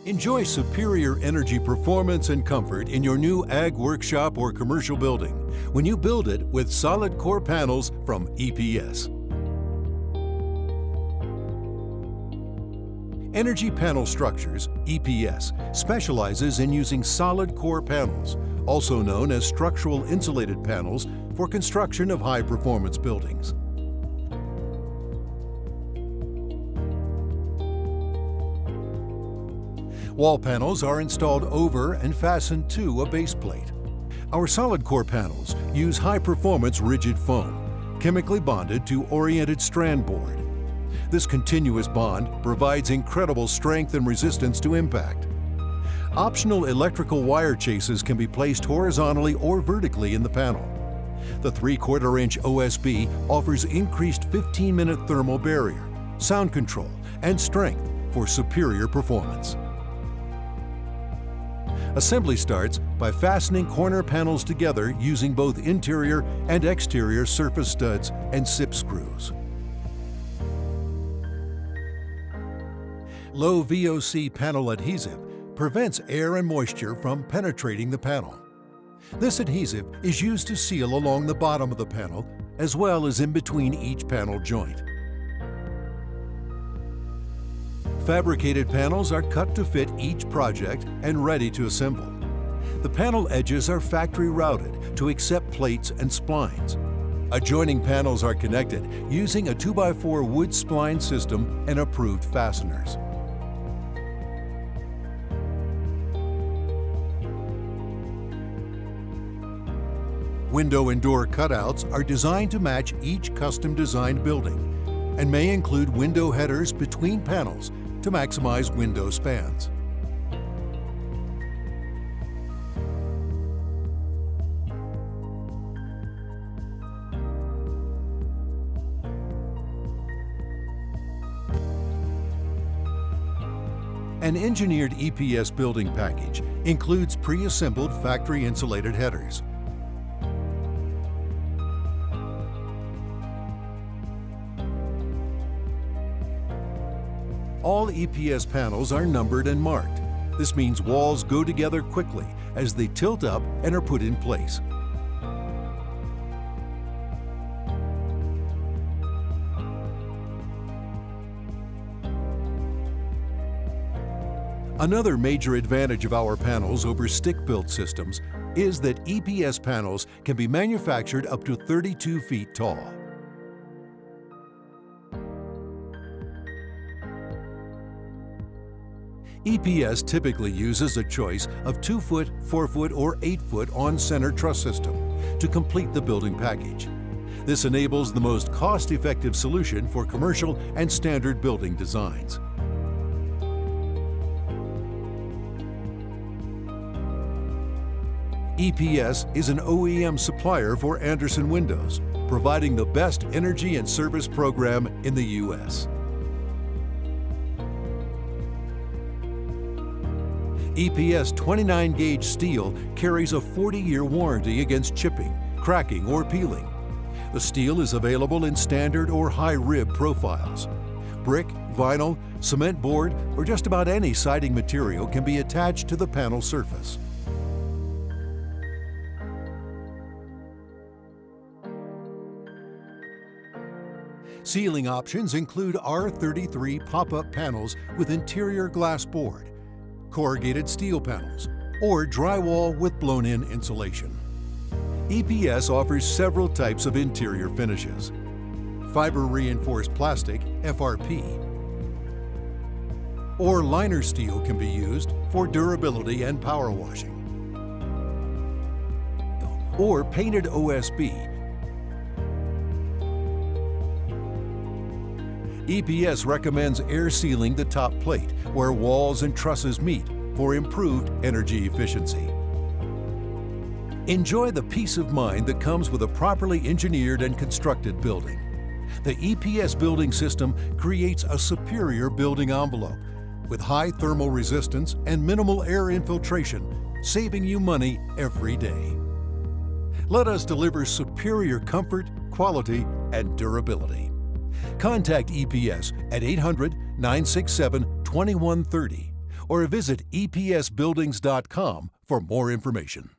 Enjoy superior energy performance and comfort in your new ag workshop or commercial building when you build it with solid core panels from EPS. Energy Panel Structures, EPS, specializes in using solid core panels, also known as structural insulated panels, for construction of high-performance buildings. Wall panels are installed over and fastened to a base plate. Our solid core panels use high-performance rigid foam, chemically bonded to oriented strand board. This continuous bond provides incredible strength and resistance to impact. Optional electrical wire chases can be placed horizontally or vertically in the panel. The 3/4-inch OSB offers increased 15-minute thermal barrier, sound control, and strength for superior performance. Assembly starts by fastening corner panels together using both interior and exterior surface studs and SIP screws. Low VOC panel adhesive prevents air and moisture from penetrating the panel. This adhesive is used to seal along the bottom of the panel as well as in between each panel joint. Fabricated panels are cut to fit each project and ready to assemble. The panel edges are factory routed to accept plates and splines. Adjoining panels are connected using a 2x4 wood spline system and approved fasteners. Window and door cutouts are designed to match each custom-designed building and may include window headers between panels to maximize window spans. An engineered EPS building package includes pre-assembled factory insulated headers. All EPS panels are numbered and marked. This means walls go together quickly as they tilt up and are put in place. Another major advantage of our panels over stick-built systems is that EPS panels can be manufactured up to 32 feet tall. EPS typically uses a choice of 2-foot, 4-foot, or 8-foot on-center truss system to complete the building package. This enables the most cost-effective solution for commercial and standard building designs. EPS is an OEM supplier for Andersen Windows, providing the best energy and service program in the U.S. EPS 29-gauge steel carries a 40-year warranty against chipping, cracking, or peeling. The steel is available in standard or high-rib profiles. Brick, vinyl, cement board, or just about any siding material can be attached to the panel surface. Ceiling options include R33 pop-up panels with interior glass board, corrugated steel panels, or drywall with blown-in insulation. EPS offers several types of interior finishes. Fiber-reinforced plastic, FRP, or liner steel can be used for durability and power washing, or painted OSB. EPS recommends air sealing the top plate where walls and trusses meet for improved energy efficiency. Enjoy the peace of mind that comes with a properly engineered and constructed building. The EPS building system creates a superior building envelope with high thermal resistance and minimal air infiltration, saving you money every day. Let us deliver superior comfort, quality, and durability. Contact EPS at 800-967-2130 or visit epsbuildings.com for more information.